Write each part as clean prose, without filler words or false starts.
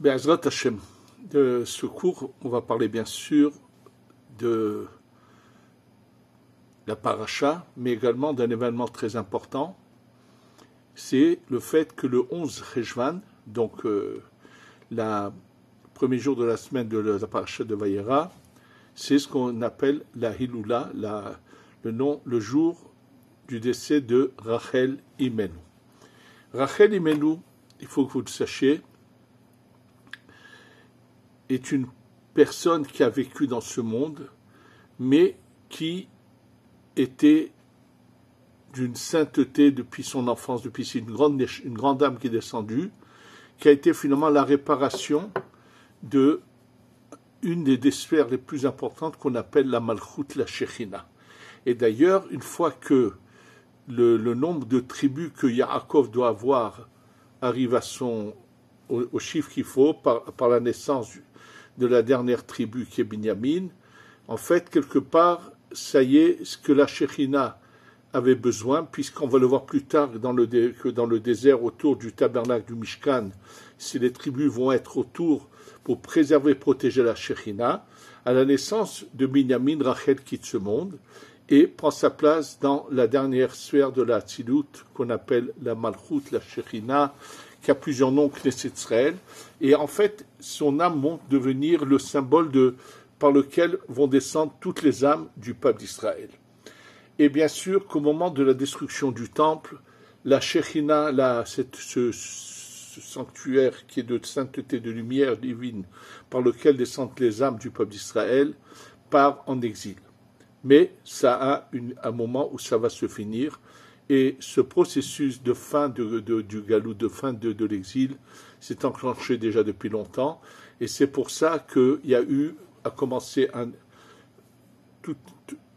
Be'ezrat Hashem, de ce cours, on va parler bien sûr de la paracha, mais également d'un événement très important. C'est le fait que le 11 Cheshvan, donc le premier jour de la semaine de la paracha de Vayera, c'est ce qu'on appelle la Hiloula, le jour du décès de Rachel Imenu. Rachel Imenu, il faut que vous le sachiez, est une personne qui a vécu dans ce monde, mais qui était d'une sainteté depuis son enfance, depuis une grande âme qui est descendue, qui a été finalement la réparation de une des sphères les plus importantes qu'on appelle la Malchut, la Shechina. Et d'ailleurs, une fois que le nombre de tribus que Yaakov doit avoir arrive à au chiffre qu'il faut par la naissance de la dernière tribu qui est Binyamin, en fait, quelque part, ça y est, ce que la Shechina avait besoin, puisqu'on va le voir plus tard que dans le désert autour du tabernacle du Mishkan, si les tribus vont être autour pour préserver et protéger la Shechina, à la naissance de Binyamin, Rachel quitte ce monde et prend sa place dans la dernière sphère de la Hatzilut, qu'on appelle la Malchut, la Shechina, qui a plusieurs noms, Knesset Israël, et en fait, son âme monte devenir le symbole par lequel vont descendre toutes les âmes du peuple d'Israël. Et bien sûr qu'au moment de la destruction du temple, la Shechina, ce sanctuaire qui est de sainteté, de lumière divine, par lequel descendent les âmes du peuple d'Israël, part en exil. Mais ça a un moment où ça va se finir, et ce processus de fin du galou, de fin de l'exil, s'est enclenché déjà depuis longtemps, et c'est pour ça qu'il y a a commencé un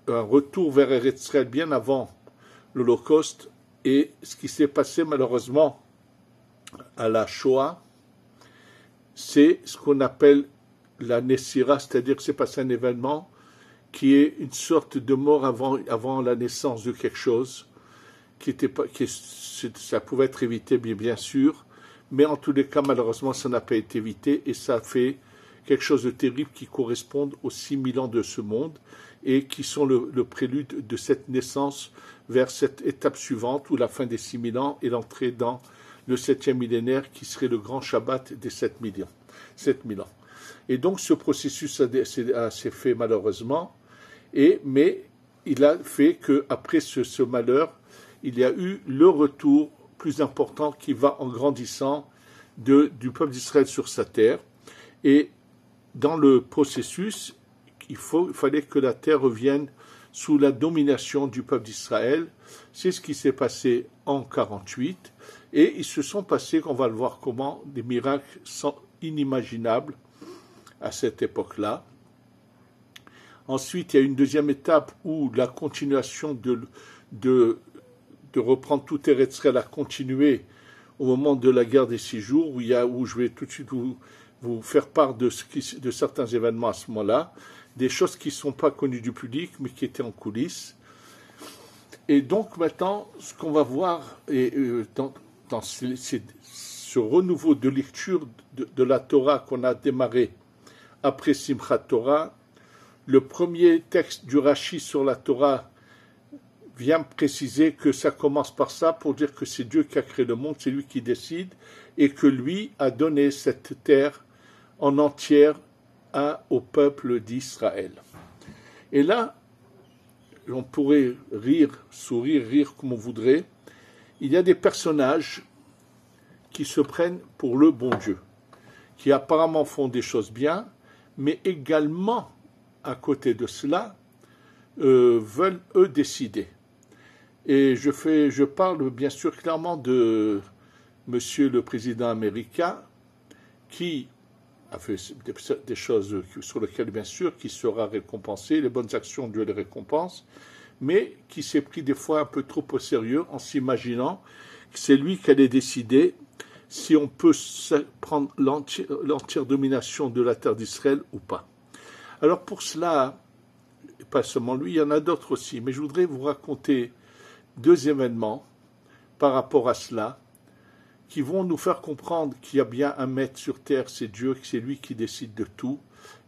retour vers Eretz Israël bien avant l'Holocauste, et ce qui s'est passé malheureusement à la Shoah, c'est ce qu'on appelle la Nessira, c'est-à-dire que c'est passé un événement qui est une sorte de mort avant la naissance de quelque chose, ça pouvait être évité bien sûr, mais en tous les cas malheureusement ça n'a pas été évité, et ça a fait quelque chose de terrible qui correspond aux 6000 ans de ce monde, et qui sont le prélude de cette naissance vers cette étape suivante, où la fin des 6000 ans est l'entrée dans le 7e millénaire, qui serait le grand Shabbat des 7000 ans. Et donc ce processus s'est fait malheureusement, mais il a fait qu'après ce malheur, il y a eu le retour plus important qui va en grandissant du peuple d'Israël sur sa terre. Et dans le processus, il fallait que la terre revienne sous la domination du peuple d'Israël. C'est ce qui s'est passé en 1948. Et ils se sont passés, on va le voir comment, des miracles inimaginables à cette époque-là. Ensuite, il y a une deuxième étape où la continuation de reprendre tout Eretz Israël a continué au moment de la guerre des 6 jours, où je vais tout de suite vous faire part de certains événements à ce moment-là, des choses qui ne sont pas connues du public, mais qui étaient en coulisses. Et donc maintenant, ce qu'on va voir dans ce renouveau de lecture de la Torah qu'on a démarré après Simchat Torah, le premier texte du Rashi sur la Torah vient préciser que ça commence par ça, pour dire que c'est Dieu qui a créé le monde, c'est lui qui décide, et que lui a donné cette terre en entière au peuple d'Israël. Et là, on pourrait rire comme on voudrait. Il y a des personnages qui se prennent pour le bon Dieu, qui apparemment font des choses bien, mais également, à côté de cela, veulent eux décider. Et je parle bien sûr clairement de Monsieur le Président américain, qui a fait des choses sur lesquelles, bien sûr, qui sera récompensé, les bonnes actions, Dieu les récompense, mais qui s'est pris des fois un peu trop au sérieux en s'imaginant que c'est lui qui allait décider si on peut prendre l'entière domination de la terre d'Israël ou pas. Alors pour cela, pas seulement lui, il y en a d'autres aussi, mais je voudrais vous raconter 2 événements par rapport à cela, qui vont nous faire comprendre qu'il y a bien un maître sur terre, c'est Dieu, que c'est lui qui décide de tout,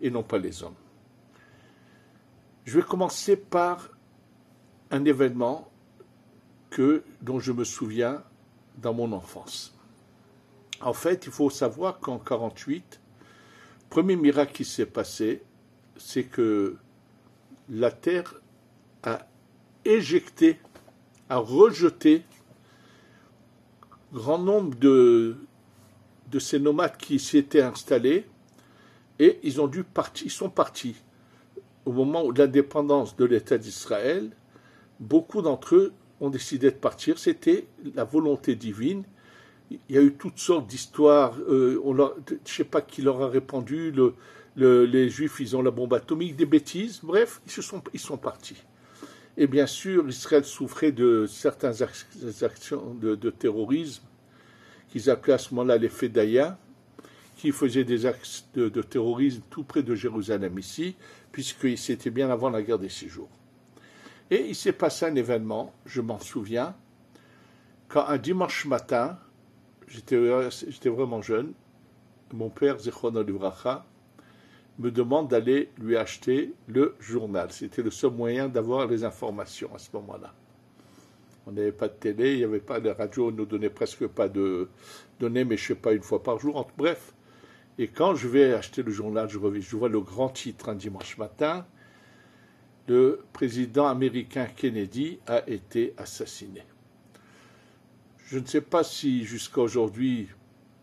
et non pas les hommes. Je vais commencer par un événement dont je me souviens dans mon enfance. En fait, il faut savoir qu'en 1948, le premier miracle qui s'est passé, c'est que la Terre a éjecté, a rejeté grand nombre de ces nomades qui s'y étaient installés, et ils sont partis. Au moment de l'indépendance de l'État d'Israël, beaucoup d'entre eux ont décidé de partir. C'était la volonté divine. Il y a eu toutes sortes d'histoires. Je ne sais pas qui leur a répondu. Les Juifs, ils ont la bombe atomique, des bêtises. Bref, ils sont partis. Et bien sûr, Israël souffrait de certaines actions de terrorisme qu'ils appelaient à ce moment-là les Fedaya, qui faisaient des actes de terrorisme tout près de Jérusalem ici, puisque c'était bien avant la guerre des 6 jours. Et il s'est passé un événement, je m'en souviens, quand un dimanche matin, j'étais vraiment jeune, mon père, Zichrono Livracha, me demande d'aller lui acheter le journal. C'était le seul moyen d'avoir les informations à ce moment-là. On n'avait pas de télé, il n'y avait pas de radio, on ne nous donnait presque pas de données, mais je ne sais pas, une fois par jour. Bref, et quand je vais acheter le journal, je vois le grand titre un dimanche matin, le président américain Kennedy a été assassiné. Je ne sais pas si jusqu'à aujourd'hui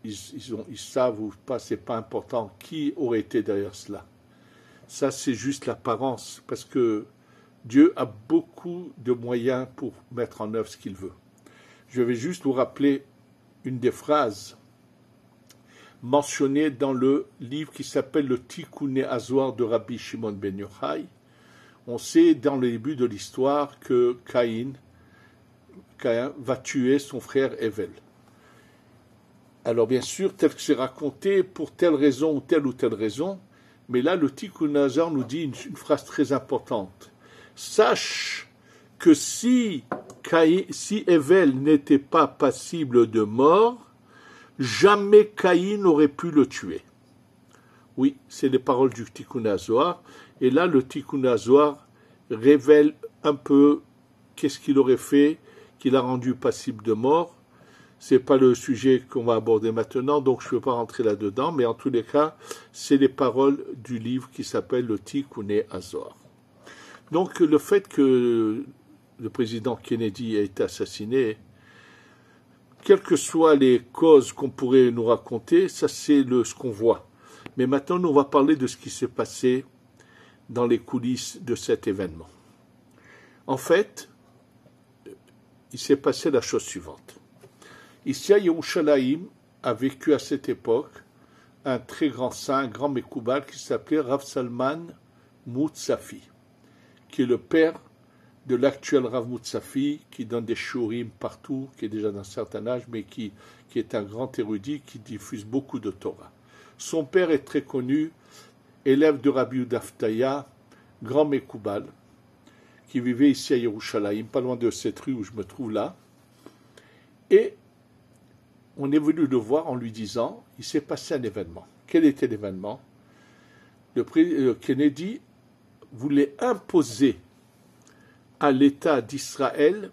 ils savent ou pas, c'est pas important, qui aurait été derrière cela. Ça, c'est juste l'apparence, parce que Dieu a beaucoup de moyens pour mettre en œuvre ce qu'il veut. Je vais juste vous rappeler une des phrases mentionnées dans le livre qui s'appelle le Tikkuné Azoar de Rabbi Shimon ben Yochai. On sait dans le début de l'histoire que Caïn va tuer son frère Hevel. Alors bien sûr, tel que c'est raconté, pour telle raison ou telle raison, mais là le Tikkuné Azoar nous dit une phrase très importante. Sache que si Hevel n'était pas passible de mort, jamais Caïn n'aurait pu le tuer. Oui, c'est les paroles du Tikkuné Azoar. Et là, le Tikkuné Azoar révèle un peu qu'est-ce qu'il aurait fait, qu'il a rendu passible de mort. Ce n'est pas le sujet qu'on va aborder maintenant, donc je ne veux pas rentrer là-dedans, mais en tous les cas, c'est les paroles du livre qui s'appelle le Tikkuné Azoar. Donc le fait que le président Kennedy ait été assassiné, quelles que soient les causes qu'on pourrait nous raconter, ça c'est ce qu'on voit. Mais maintenant, nous, on va parler de ce qui s'est passé dans les coulisses de cet événement. En fait, il s'est passé la chose suivante. Ici à Yerushalayim a vécu à cette époque un très grand saint, un grand Mekoubal qui s'appelait Rav Salman Moutsafi, qui est le père de l'actuel Rav Moutsafi, qui donne des shurim partout, qui est déjà d'un certain âge, mais qui est un grand érudit, qui diffuse beaucoup de Torah. Son père est très connu, élève de Rabbi Yehuda Aftaya, grand Mekoubal, qui vivait ici à Yerushalayim, pas loin de cette rue où je me trouve là. Et on est venu le voir en lui disant, il s'est passé un événement. Quel était l'événement? Le Kennedy voulait imposer à l'État d'Israël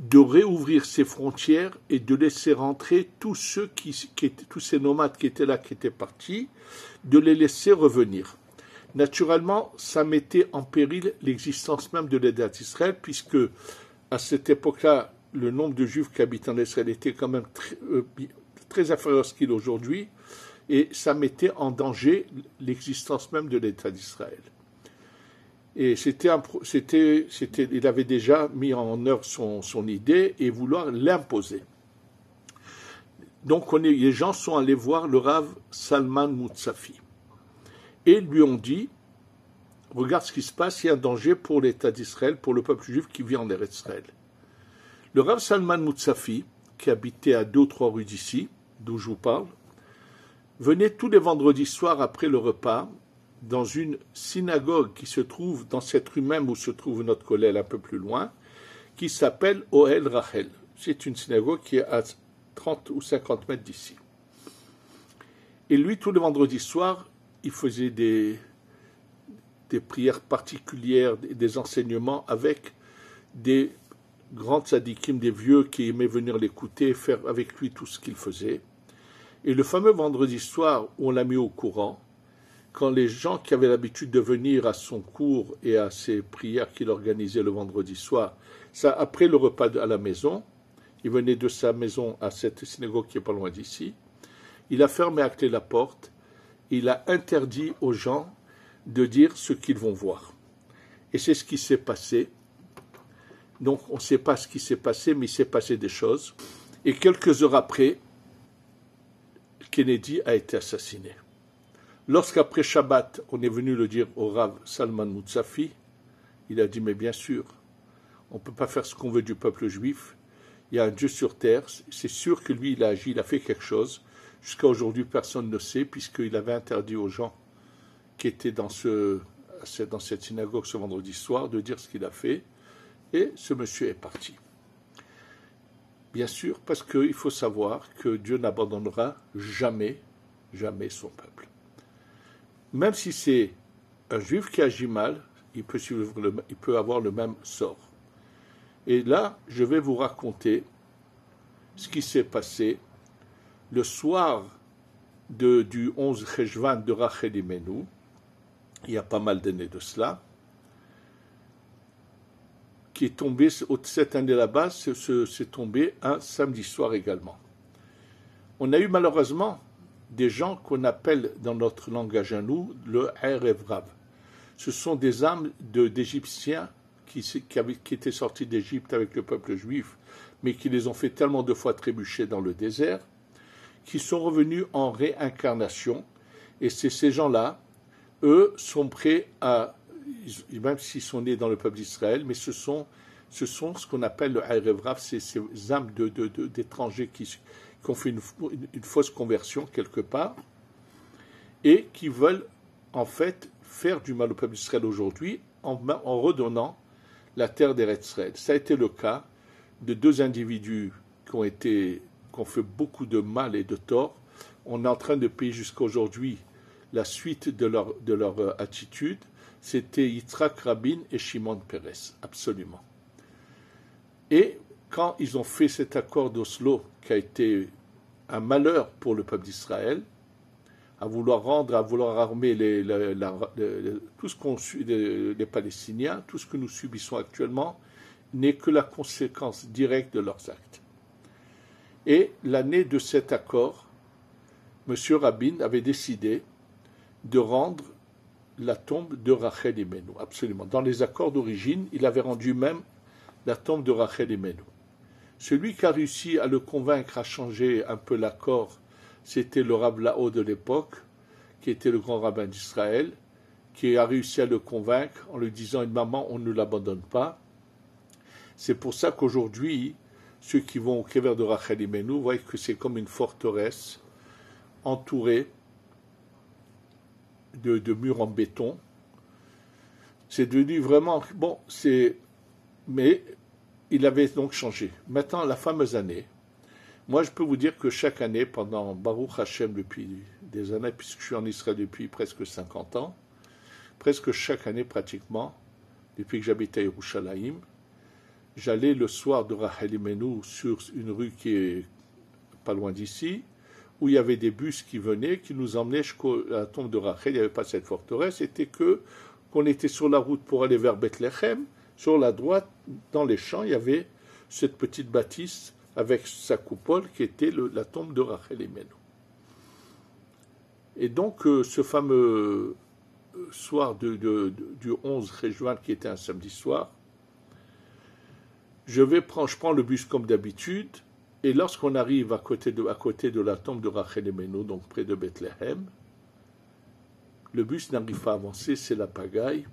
de réouvrir ses frontières et de laisser rentrer tous tous ces nomades qui étaient là, qui étaient partis, de les laisser revenir. Naturellement, ça mettait en péril l'existence même de l'État d'Israël, puisque à cette époque-là, le nombre de Juifs qui habitent en Israël était quand même très inférieur à ce qu'il est aujourd'hui, et ça mettait en danger l'existence même de l'État d'Israël. Et il avait déjà mis en œuvre son idée et vouloir l'imposer. Donc les gens sont allés voir le Rav Salman Moutsafi et lui ont dit, regarde ce qui se passe, il y a un danger pour l'État d'Israël, pour le peuple juif qui vit en Eretz Israël. Le Rav Salman Moutsafi, qui habitait à 2 ou 3 rues d'ici, d'où je vous parle, venait tous les vendredis soirs après le repas dans une synagogue qui se trouve dans cette rue même où se trouve notre collègue un peu plus loin, qui s'appelle Ohel Rachel. C'est une synagogue qui est 30 ou 50 mètres d'ici. Et lui, tous les vendredis soirs, il faisait des prières particulières, des enseignements avec des grands tzadikim, des vieux qui aimaient venir l'écouter, faire avec lui tout ce qu'il faisait. Et le fameux vendredi soir où on l'a mis au courant, quand les gens qui avaient l'habitude de venir à son cours et à ses prières qu'il organisait le vendredi soir, ça après le repas à la maison, il venait de sa maison à cette synagogue qui est pas loin d'ici, il a fermé à clé la porte, il a interdit aux gens de dire ce qu'ils vont voir. Et c'est ce qui s'est passé. Donc on ne sait pas ce qui s'est passé, mais il s'est passé des choses. Et quelques heures après, Kennedy a été assassiné. Lorsqu'après Shabbat, on est venu le dire au Rav Salman Moutsafi, il a dit, mais bien sûr, on ne peut pas faire ce qu'on veut du peuple juif, il y a un Dieu sur terre, c'est sûr que lui, il a agi, il a fait quelque chose. Jusqu'à aujourd'hui, personne ne sait, puisqu'il avait interdit aux gens qui étaient dans cette synagogue ce vendredi soir de dire ce qu'il a fait, et ce monsieur est parti. Bien sûr, parce qu'il faut savoir que Dieu n'abandonnera jamais, jamais son peuple. Même si c'est un juif qui agit mal, il peut avoir le même sort. Et là, je vais vous raconter ce qui s'est passé le soir du 11 Cheshvan de Rachel Imenu, il y a pas mal d'années de cela, qui est tombé, cette année là-bas, c'est tombé un samedi soir également. On a eu malheureusement des gens qu'on appelle dans notre langage à nous le Erev Rav. Ce sont des âmes d'Égyptiens qui étaient sortis d'Égypte avec le peuple juif, mais qui les ont fait tellement de fois trébucher dans le désert, qui sont revenus en réincarnation, et c'est ces gens-là, eux, sont prêts à, même s'ils sont nés dans le peuple d'Israël, mais ce sont ce qu'on appelle le Erev Rav, c'est ces âmes d'étrangers qui ont fait une fausse conversion quelque part, et qui veulent en fait faire du mal au peuple d'Israël aujourd'hui en redonnant la terre d'Eretz Israël. Ça a été le cas de deux individus qui ont fait beaucoup de mal et de tort. On est en train de payer jusqu'à aujourd'hui la suite de leur attitude. C'était Yitzhak Rabin et Shimon Peres, absolument. Et quand ils ont fait cet accord d'Oslo, qui a été un malheur pour le peuple d'Israël, à vouloir armer tout ce qu'on les Palestiniens, tout ce que nous subissons actuellement, n'est que la conséquence directe de leurs actes. Et l'année de cet accord, M. Rabin avait décidé de rendre la tombe de Rachel Imenu, absolument. Dans les accords d'origine, il avait rendu même la tombe de Rachel Imenu. Celui qui a réussi à le convaincre à changer un peu l'accord, c'était le Rav Lao de l'époque, qui était le grand rabbin d'Israël, qui a réussi à le convaincre en lui disant « Une maman, on ne l'abandonne pas ». C'est pour ça qu'aujourd'hui, ceux qui vont au Kever de Rachel Imenu voient que c'est comme une forteresse entourée de murs en béton. C'est devenu vraiment... Bon, mais il avait donc changé. Maintenant, la fameuse année, moi je peux vous dire que chaque année, pendant Baruch Hashem depuis des années, puisque je suis en Israël depuis presque 50 ans, presque chaque année pratiquement, depuis que j'habite à Yerushalayim, j'allais le soir de Rachel Imenu sur une rue qui est pas loin d'ici, où il y avait des bus qui venaient, qui nous emmenaient jusqu'à la tombe de Rachel. Il n'y avait pas cette forteresse, c'était qu'on était sur la route pour aller vers Bethléem. Sur la droite, dans les champs, il y avait cette petite bâtisse avec sa coupole qui était la tombe de Rachel Imenu. Et donc, ce fameux soir du 11 Cheshvan, qui était un samedi soir, je prends le bus comme d'habitude, et lorsqu'on arrive à côté de la tombe de Rachel Imenu, donc près de Bethléem, le bus n'arrive pas à avancer, c'est la pagaille,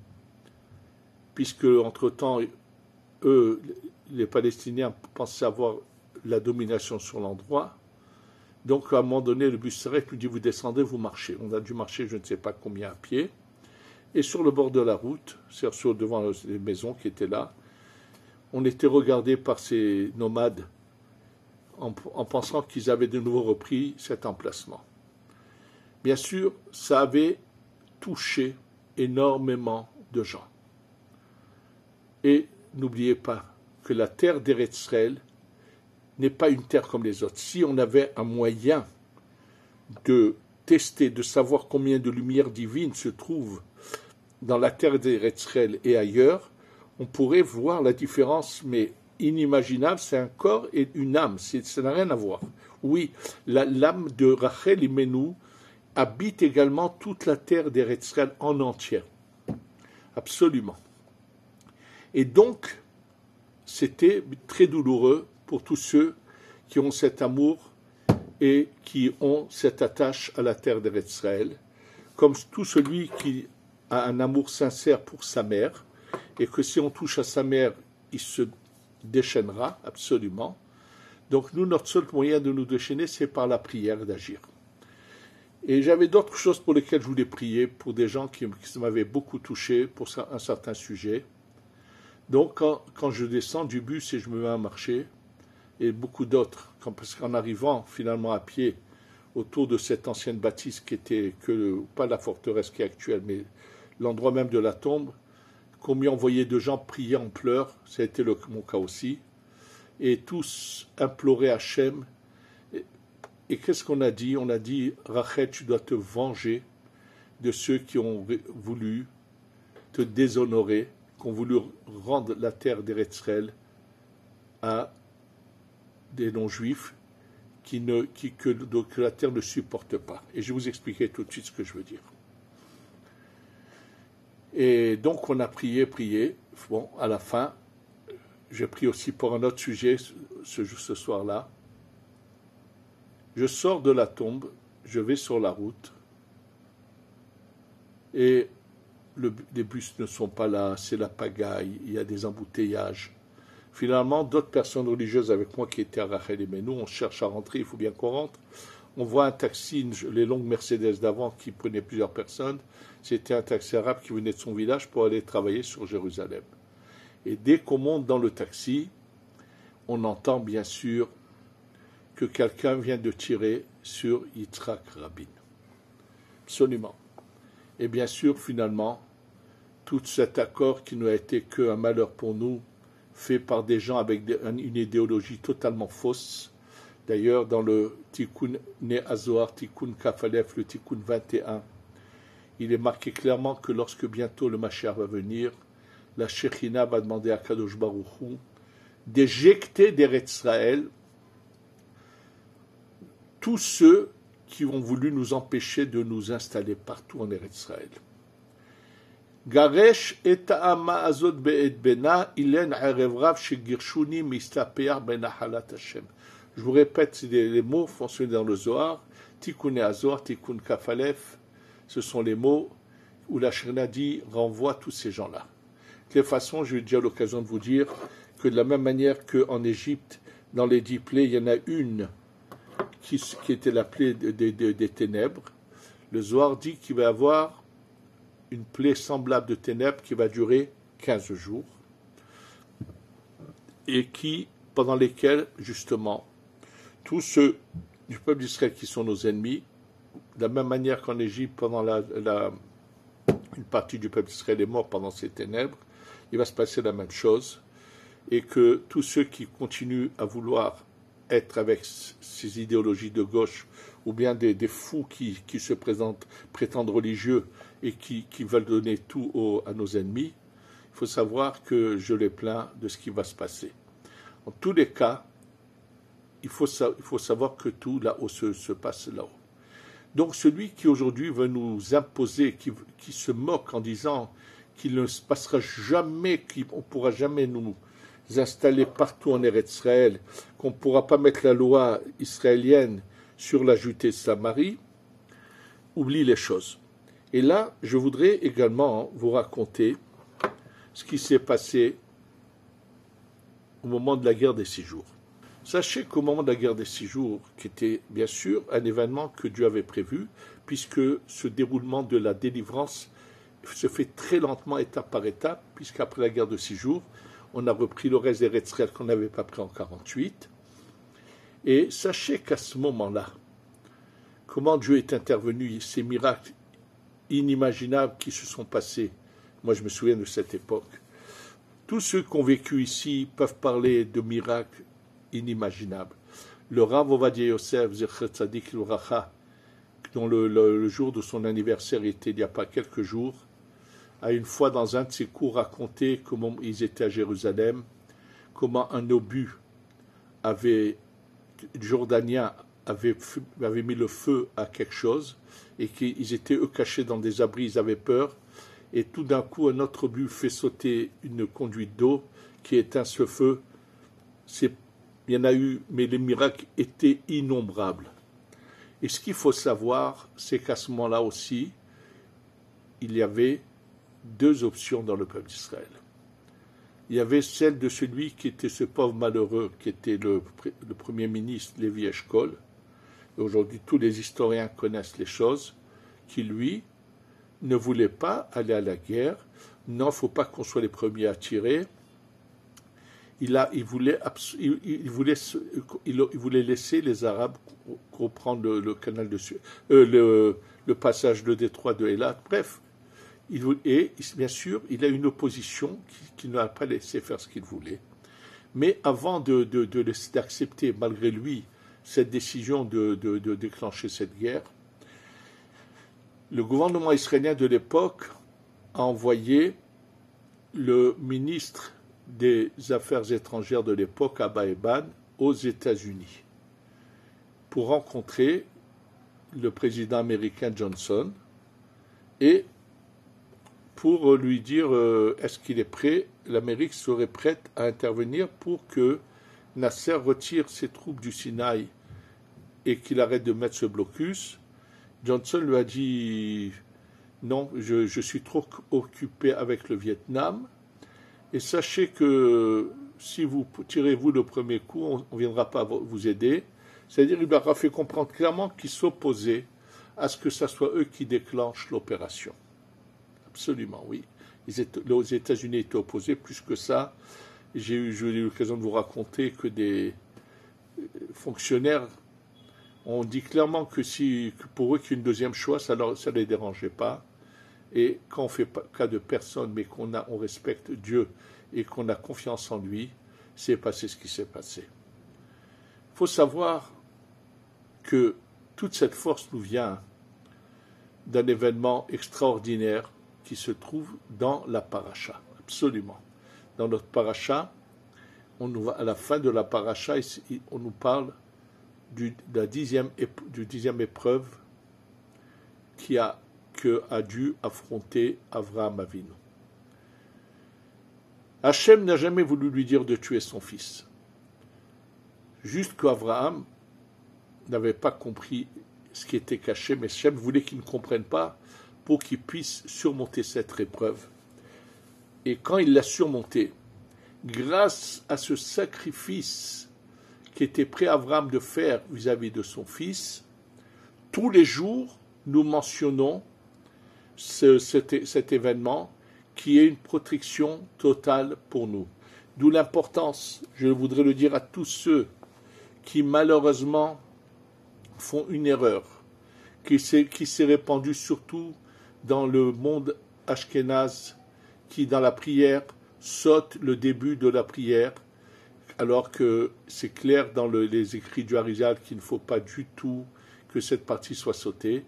puisque entre-temps, eux, les Palestiniens pensaient avoir la domination sur l'endroit. Donc, à un moment donné, le bus s'arrête, lui dit, vous descendez, vous marchez. On a dû marcher, je ne sais pas combien à pied. Et sur le bord de la route, c'est-à-dire devant les maisons qui étaient là, on était regardé par ces nomades en pensant qu'ils avaient de nouveau repris cet emplacement. Bien sûr, ça avait touché énormément de gens. Et n'oubliez pas que la terre d'Eretz Israël n'est pas une terre comme les autres. Si on avait un moyen de tester, de savoir combien de lumière divine se trouve dans la terre d'Eretz Israël et ailleurs, on pourrait voir la différence, mais inimaginable, c'est un corps et une âme, ça n'a rien à voir. Oui, l'âme de Rachel Imenu habite également toute la terre d'Eretz Israël en entière. Absolument. Et donc, c'était très douloureux pour tous ceux qui ont cet amour et qui ont cette attache à la terre d'Eretz Israël, comme tout celui qui a un amour sincère pour sa mère, et que si on touche à sa mère, il se déchaînera, absolument. Donc nous, notre seul moyen de nous déchaîner, c'est par la prière d'agir. Et j'avais d'autres choses pour lesquelles je voulais prier, pour des gens qui m'avaient beaucoup touché pour un certain sujet. Donc quand je descends du bus et je me mets à marcher, et beaucoup d'autres, parce qu'en arrivant finalement à pied autour de cette ancienne bâtisse qui était, pas la forteresse qui est actuelle, mais l'endroit même de la tombe, combien on voyait de gens prier en pleurs, ça a été mon cas aussi, et tous imploraient Hachem. Et qu'est-ce qu'on a dit? On a dit, Rachel, tu dois te venger de ceux qui ont voulu te déshonorer, qui ont voulu rendre la terre d'Eretz Israël à des non-juifs que la terre ne supporte pas. Et je vais vous expliquer tout de suite ce que je veux dire. Et donc on a prié. Bon, à la fin, j'ai prié aussi pour un autre sujet ce soir-là. Je sors de la tombe, je vais sur la route, et les bus ne sont pas là, c'est la pagaille, il y a des embouteillages. Finalement, d'autres personnes religieuses avec moi qui étaient à Rachel Imenu, on cherche à rentrer, il faut bien qu'on rentre. On voit un taxi, les longues Mercedes d'avant qui prenaient plusieurs personnes. C'était un taxi arabe qui venait de son village pour aller travailler sur Jérusalem. Et dès qu'on monte dans le taxi, on entend bien sûr que quelqu'un vient de tirer sur Yitzhak Rabin. Absolument. Et bien sûr, finalement, tout cet accord qui n'a été qu'un malheur pour nous, fait par des gens avec une idéologie totalement fausse. D'ailleurs, dans le Tikkun Ne'azoar, Tikkun Kafalef, le Tikkun 21, il est marqué clairement que lorsque bientôt le Mashiach va venir, la Shekhinah va demander à Kadosh Baruch Hu d'éjecter d'Eretz Israël tous ceux qui ont voulu nous empêcher de nous installer partout en Eretz Israël. Garesh et ta'ama azot be'et bena ilen arevrav shegirshuni mistapear benahalat Hashem. Je vous répète, c'est les mots mentionnés dans le Zohar, Tikkun Azor, Tikkun Kafalef, ce sont les mots où la Shekhinah dit renvoie tous ces gens-là. De toute façon, j'ai déjà l'occasion de vous dire que de la même manière qu'en Égypte, dans les 10 plaies, il y en a une qui était la plaie des ténèbres. Le Zohar dit qu'il va y avoir une plaie semblable de ténèbres qui va durer 15 jours et pendant lesquels, justement, tous ceux du peuple d'Israël qui sont nos ennemis, de la même manière qu'en Égypte, pendant une partie du peuple d'Israël est mort pendant ces ténèbres, il va se passer la même chose, et que tous ceux qui continuent à vouloir être avec ces idéologies de gauche, ou bien des fous qui se prétendent religieux et qui veulent donner tout à nos ennemis, il faut savoir que je les plains de ce qui va se passer. En tous les cas, il faut savoir que tout là-haut se passe là-haut. Donc celui qui aujourd'hui veut nous imposer, qui se moque en disant qu'il ne se passera jamais, qu'on ne pourra jamais nous installer partout en Eretz Israël, qu'on ne pourra pas mettre la loi israélienne sur la Judée-Samarie, oublie les choses. Et là, je voudrais également vous raconter ce qui s'est passé au moment de la guerre des 6 jours. Sachez qu'au moment de la guerre des 6 jours, qui était bien sûr un événement que Dieu avait prévu, puisque ce déroulement de la délivrance se fait très lentement, étape par étape, puisqu'après la guerre de 6 jours, on a repris le reste des Eretz Israël qu'on n'avait pas pris en 48. Et sachez qu'à ce moment-là, comment Dieu est intervenu, ces miracles inimaginables qui se sont passés. Moi, je me souviens de cette époque. Tous ceux qui ont vécu ici peuvent parler de miracles inimaginables. Le Rav Ovadia Yosef, Zecher Tzadik Livracha, dont le jour de son anniversaire était il n'y a pas quelques jours, a une fois dans un de ses cours raconté comment ils étaient à Jérusalem, comment un obus jordanien avait mis le feu à quelque chose, et qu'ils étaient eux cachés dans des abris, ils avaient peur, et tout d'un coup un autre obus fait sauter une conduite d'eau qui éteint ce feu. Il y en a eu, mais les miracles étaient innombrables. Et ce qu'il faut savoir, c'est qu'à ce moment-là aussi, il y avait deux options dans le peuple d'Israël. Il y avait celle de celui qui était ce pauvre malheureux, qui était le premier ministre Lévi Eshkol. Aujourd'hui, tous les historiens connaissent les choses, qui, lui, ne voulait pas aller à la guerre. Non, il ne faut pas qu'on soit les premiers à tirer. Il voulait laisser les Arabes reprendre le canal de Suez, le passage de détroit de Eilat. Bref, et bien sûr, il a une opposition qui ne l'a pas laissé faire ce qu'il voulait. Mais avant d'accepter, malgré lui, cette décision de déclencher cette guerre, le gouvernement israélien de l'époque a envoyé le ministre des Affaires étrangères de l'époque, Abba Eban, aux États-Unis pour rencontrer le président américain Johnson et pour lui dire est-ce qu'il est prêt, l'Amérique serait prête à intervenir pour que Nasser retire ses troupes du Sinaï et qu'il arrête de mettre ce blocus. Johnson lui a dit non, je suis trop occupé avec le Vietnam. Et sachez que si vous tirez vous le premier coup, on ne viendra pas vous aider. C'est-à-dire qu'il leur a fait comprendre clairement qu'ils s'opposaient à ce que ce soit eux qui déclenchent l'opération. Absolument, oui. Les États-Unis étaient opposés, plus que ça. J'ai eu l'occasion de vous raconter que des fonctionnaires ont dit clairement que pour eux qu'il y a une deuxième choix, ça ne les dérangeait pas. Et quand on ne fait pas cas de personne, mais on respecte Dieu et qu'on a confiance en lui, c'est passé ce qui s'est passé. Il faut savoir que toute cette force nous vient d'un événement extraordinaire qui se trouve dans la paracha, absolument. Dans notre paracha, à la fin de la paracha, on nous parle du dixième épreuve que a dû affronter Avraham Avinu. Hachem n'a jamais voulu lui dire de tuer son fils. Juste qu'Avraham n'avait pas compris ce qui était caché, mais Hachem voulait qu'il ne comprenne pas pour qu'il puisse surmonter cette épreuve. Et quand il l'a surmonté, grâce à ce sacrifice qu'était prêt Avraham de faire vis-à-vis de son fils, tous les jours, nous mentionnons cet événement qui est une protection totale pour nous. D'où l'importance, je voudrais le dire à tous ceux qui malheureusement font une erreur, qui s'est répandue surtout dans le monde ashkénaze, qui dans la prière saute le début de la prière, alors que c'est clair dans les écrits du Harizal qu'il ne faut pas du tout que cette partie soit sautée.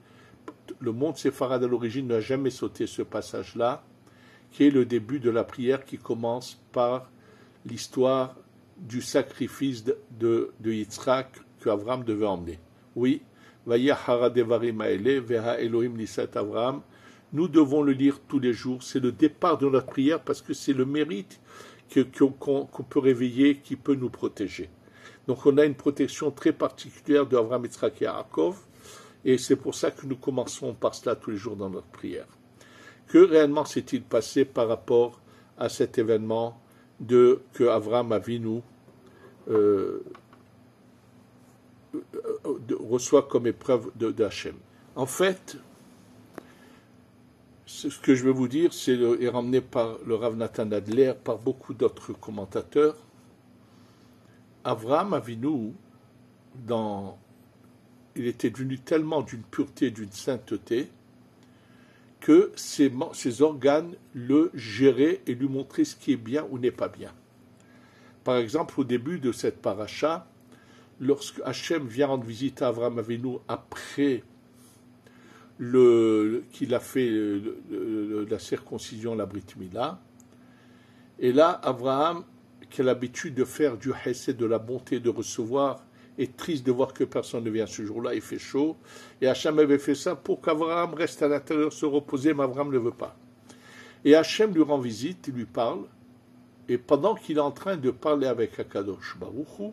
Le monde séfarade à l'origine n'a jamais sauté ce passage-là, qui est le début de la prière qui commence par l'histoire du sacrifice de Yitzhak que Avraham devait emmener. Oui, Vaya haradevarim haele veha Elohim nisat Avraham. Nous devons le lire tous les jours. C'est le départ de notre prière parce que c'est le mérite qu'on peut réveiller, qui peut nous protéger. Donc on a une protection très particulière de Avraham, Yitzhak et Yaakov, et c'est pour ça que nous commençons par cela tous les jours dans notre prière. Que réellement s'est-il passé par rapport à cet événement que Avraham Avinu reçoit comme épreuve d'Hachem? En fait, ce que je veux vous dire, est ramené par le Rav Nathan Adler, par beaucoup d'autres commentateurs. Avraham Avinu il était devenu tellement d'une pureté, d'une sainteté, que ses organes le géraient et lui montraient ce qui est bien ou n'est pas bien. Par exemple, au début de cette paracha, lorsque Hachem vient rendre visite à Avraham Avinu après qu'il a fait la circoncision, la Brit Mila, et là, Avraham, qui a l'habitude de faire du hesed, de la bonté, de recevoir, est triste de voir que personne ne vient ce jour-là, il fait chaud. Et Hachem avait fait ça pour qu'Avraham reste à l'intérieur, se reposer, mais Avraham ne veut pas. Et Hachem lui rend visite, il lui parle, et pendant qu'il est en train de parler avec Akadosh Baruch Hu,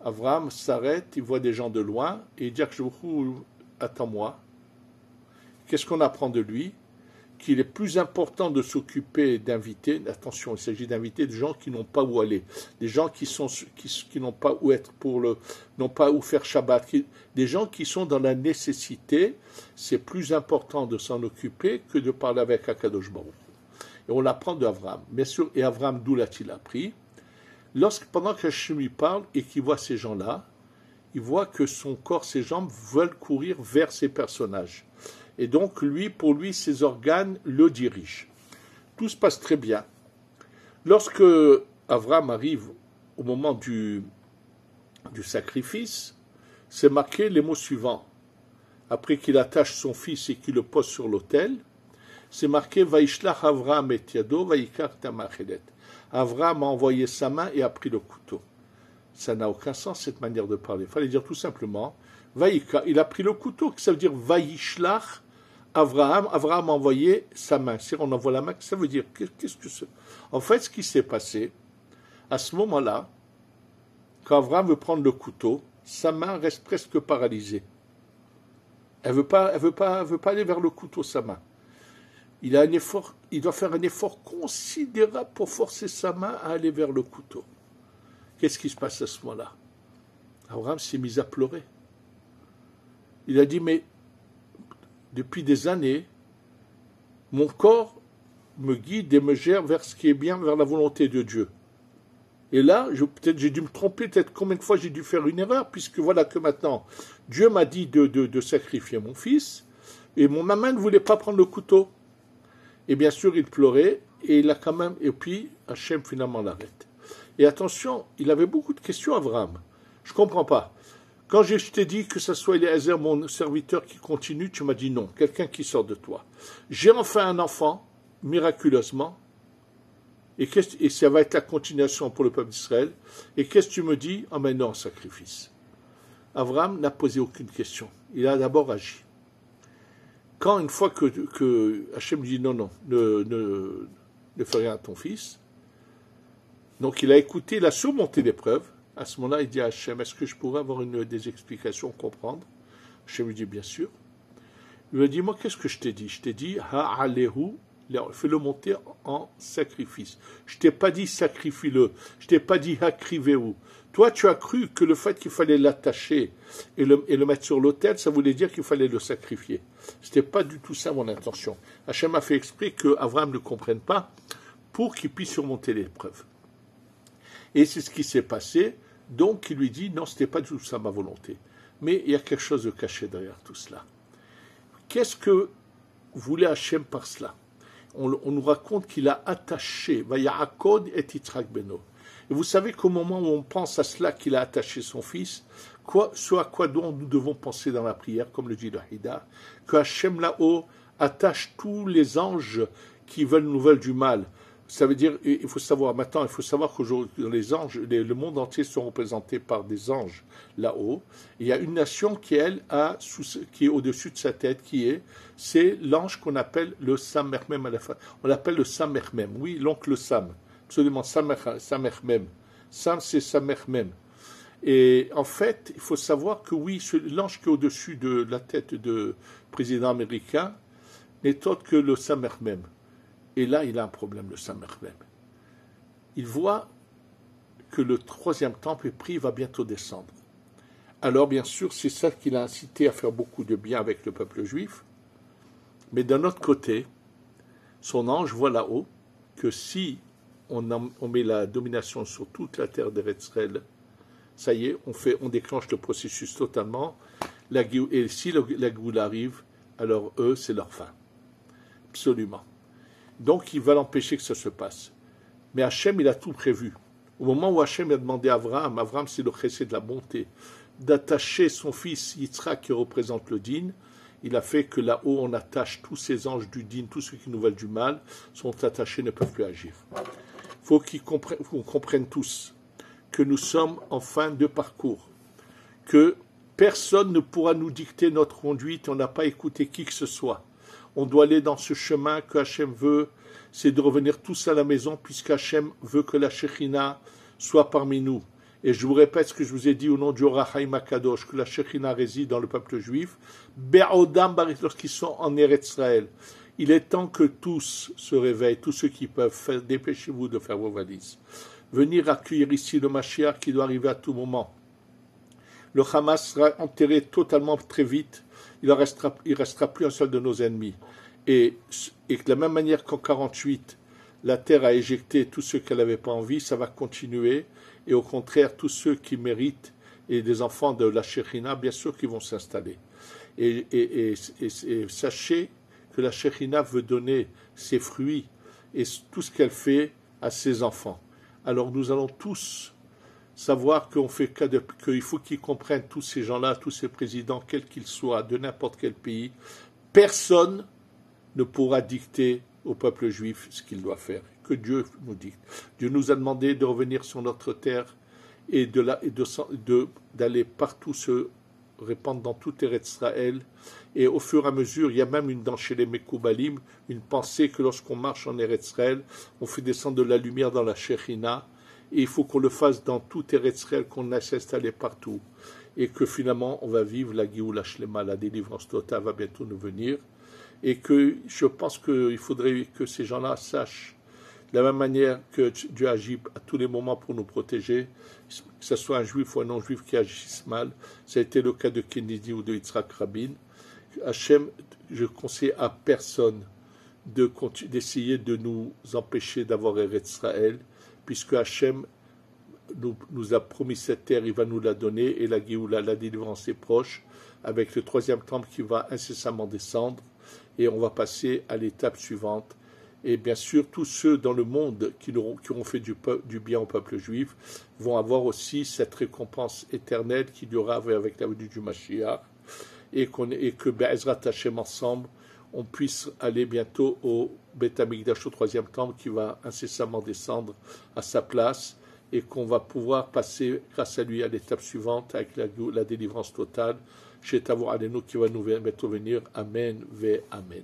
Avraham s'arrête, il voit des gens de loin, et il dit à Akadosh Baruch Hu, attends-moi. Qu'est-ce qu'on apprend de lui? Qu'il est plus important de s'occuper d'invités, attention, il s'agit d'inviter des gens qui n'ont pas où aller, des gens qui n'ont pas où être n'ont pas où faire Shabbat, des gens qui sont dans la nécessité, c'est plus important de s'en occuper que de parler avec Akadosh Baruch. Et on l'apprend d'Avraham. Bien sûr, et Avraham, d'où l'a-t-il appris? Pendant qu'Hachem lui parle et qu'il voit ces gens-là, il voit que son corps, ses jambes veulent courir vers ces personnages. Et donc, pour lui, ses organes le dirigent. Tout se passe très bien. Lorsque Avraham arrive au moment du sacrifice, c'est marqué les mots suivants. Après qu'il attache son fils et qu'il le pose sur l'autel, c'est marqué « Vaishlach Avraham et yado, vaikar tamachelet ». Avraham a envoyé sa main et a pris le couteau. Ça n'a aucun sens, cette manière de parler. Il fallait dire tout simplement « Vaïka ». Il a pris le couteau, ça veut dire « Vaishlach ». Avraham a envoyé sa main. Si on envoie la main, ça veut dire qu'est-ce que c'est? En fait, ce qui s'est passé, à ce moment-là, quand Avraham veut prendre le couteau, sa main reste presque paralysée. Elle veut pas aller vers le couteau, sa main. Il doit faire un effort considérable pour forcer sa main à aller vers le couteau. Qu'est-ce qui se passe à ce moment-là? Avraham s'est mis à pleurer. Il a dit, mais depuis des années, mon corps me guide et me gère vers ce qui est bien, vers la volonté de Dieu. Et là, peut-être j'ai dû me tromper, peut-être combien de fois j'ai dû faire une erreur, puisque voilà que maintenant, Dieu m'a dit de sacrifier mon fils, et ma main ne voulait pas prendre le couteau. Et bien sûr, il pleurait, et il a quand même, et puis Hachem finalement l'arrête. Et attention, il avait beaucoup de questions, Avraham. Je ne comprends pas. Quand je t'ai dit que ce soit Eliezer, mon serviteur, qui continue, tu m'as dit non, quelqu'un qui sort de toi. J'ai enfin un enfant, miraculeusement, et ça va être la continuation pour le peuple d'Israël. Et qu'est-ce que tu me dis? Ah mais non, sacrifice. Avraham n'a posé aucune question. Il a d'abord agi. Quand une fois que Hachem dit non, ne fais rien à ton fils, donc il a écouté, il a surmonté l'épreuve. À ce moment-là, il dit à Hachem, est-ce que je pourrais avoir des explications, comprendre? Hachem lui dit, bien sûr. Il lui a dit, moi, qu'est-ce que je t'ai dit? Je t'ai dit, ha'alehu, fais-le monter en sacrifice. Je t'ai pas dit sacrifie-le. Je t'ai pas dit hakriveu. Toi, tu as cru que le fait qu'il fallait l'attacher et le mettre sur l'autel, ça voulait dire qu'il fallait le sacrifier. C'était pas du tout ça mon intention. Hachem a fait exprès que Avraham ne comprenne pas pour qu'il puisse surmonter l'épreuve. Et c'est ce qui s'est passé. Donc, il lui dit, non, ce n'était pas du tout ça ma volonté. Mais il y a quelque chose de caché derrière tout cela. Qu'est-ce que voulait Hachem par cela? On nous raconte qu'il a attaché, Vaya'akod et Yitzhak beno. Et vous savez qu'au moment où on pense à cela, qu'il a attaché son fils, ce à quoi donc nous devons penser dans la prière, comme le dit le Hida, que Hachem là-haut attache tous les anges qui nous veulent du mal. Ça veut dire, il faut savoir qu'aujourd'hui, les anges, le monde entier sont représentés par des anges là-haut. Il y a une nation qui, elle, qui est au-dessus de sa tête, c'est l'ange qu'on appelle le Samermem à la fin. On l'appelle le Samermem. Oui, l'oncle Sam. Absolument, Samermem. Sam, c'est Samermem. Et en fait, il faut savoir que oui, l'ange qui est au-dessus de la tête du président américain n'est autre que le Samermem. Et là, il a un problème, le Samermem. Il voit que le troisième temple est pris, il va bientôt descendre. Alors, bien sûr, c'est ça qui l'a incité à faire beaucoup de bien avec le peuple juif. Mais d'un autre côté, son ange voit là-haut que si on met la domination sur toute la terre d'Eretz Israël, ça y est, on déclenche le processus totalement. Et si la Géoula arrive, alors eux, c'est leur fin. Absolument. Donc, il va l'empêcher que ça se passe. Mais Hachem, il a tout prévu. Au moment où Hachem a demandé à Abraham, c'est le chesed de la bonté, d'attacher son fils Yitzhak qui représente le din, il a fait que là-haut, on attache tous ces anges du din, tous ceux qui nous veulent du mal, sont attachés, ne peuvent plus agir. Il faut qu'on comprenne tous que nous sommes en fin de parcours, que personne ne pourra nous dicter notre conduite, on n'a pas écouté qui que ce soit. On doit aller dans ce chemin que Hachem veut, c'est de revenir tous à la maison, puisque Hachem veut que la Shekhinah soit parmi nous. Et je vous répète ce que je vous ai dit au nom du Or HaChaim Akadosh, que la Shekhinah réside dans le peuple juif, Be'odam Barit, lorsqu'ils sont en Eretz Israël. Il est temps que tous se réveillent, tous ceux qui peuvent, dépêchez-vous de faire vos valises. Venir accueillir ici le Mashiach qui doit arriver à tout moment. Le Hamas sera enterré totalement très vite, il restera plus un seul de nos ennemis. Et de la même manière qu'en 48, la terre a éjecté tous ceux qu'elle n'avait pas envie, ça va continuer. Et au contraire, tous ceux qui méritent, et des enfants de la Shekhinah, bien sûr qu'ils vont s'installer. Et sachez que la Shekhinah veut donner ses fruits et tout ce qu'elle fait à ses enfants. Alors nous allons tous savoir qu'il faut qu'ils comprennent, tous ces gens-là, tous ces présidents, quels qu'ils soient, de n'importe quel pays, personne ne pourra dicter au peuple juif ce qu'il doit faire, que Dieu nous dicte. Dieu nous a demandé de revenir sur notre terre et d'aller partout se répandre dans tout Eretz Israël. Et au fur et à mesure, il y a même dans chez les Mekoubalim, une pensée que lorsqu'on marche en Eretz Israël, on fait descendre de la lumière dans la Shekhinah, et il faut qu'on le fasse dans tout Eretz Israël, qu'on laisse s'installer partout. Et que finalement, on va vivre la Géoula Shlema, la délivrance totale va bientôt nous venir. Et que je pense qu'il faudrait que ces gens-là sachent, de la même manière que Dieu agit à tous les moments pour nous protéger, que ce soit un juif ou un non-juif qui agisse mal, ça a été le cas de Kennedy ou de Yitzhak Rabin. Hachem, je conseille à personne d'essayer de nous empêcher d'avoir Eretz Israël, puisque Hachem nous a promis cette terre, il va nous la donner, et la Géoula, la délivrance est proche, avec le troisième temple qui va incessamment descendre, et on va passer à l'étape suivante. Et bien sûr, tous ceux dans le monde qui auront fait du bien au peuple juif vont avoir aussi cette récompense éternelle qu'il y aura avec la venue du Mashiach, et que Be'ezrat Hashem ensemble, on puisse aller bientôt au Beth Amikdash, au troisième temple, qui va incessamment descendre à sa place, et qu'on va pouvoir passer, grâce à lui, à l'étape suivante, avec la délivrance totale, chez Tavor Alenu, qui va nous mettre au venir. Amen, ve Amen.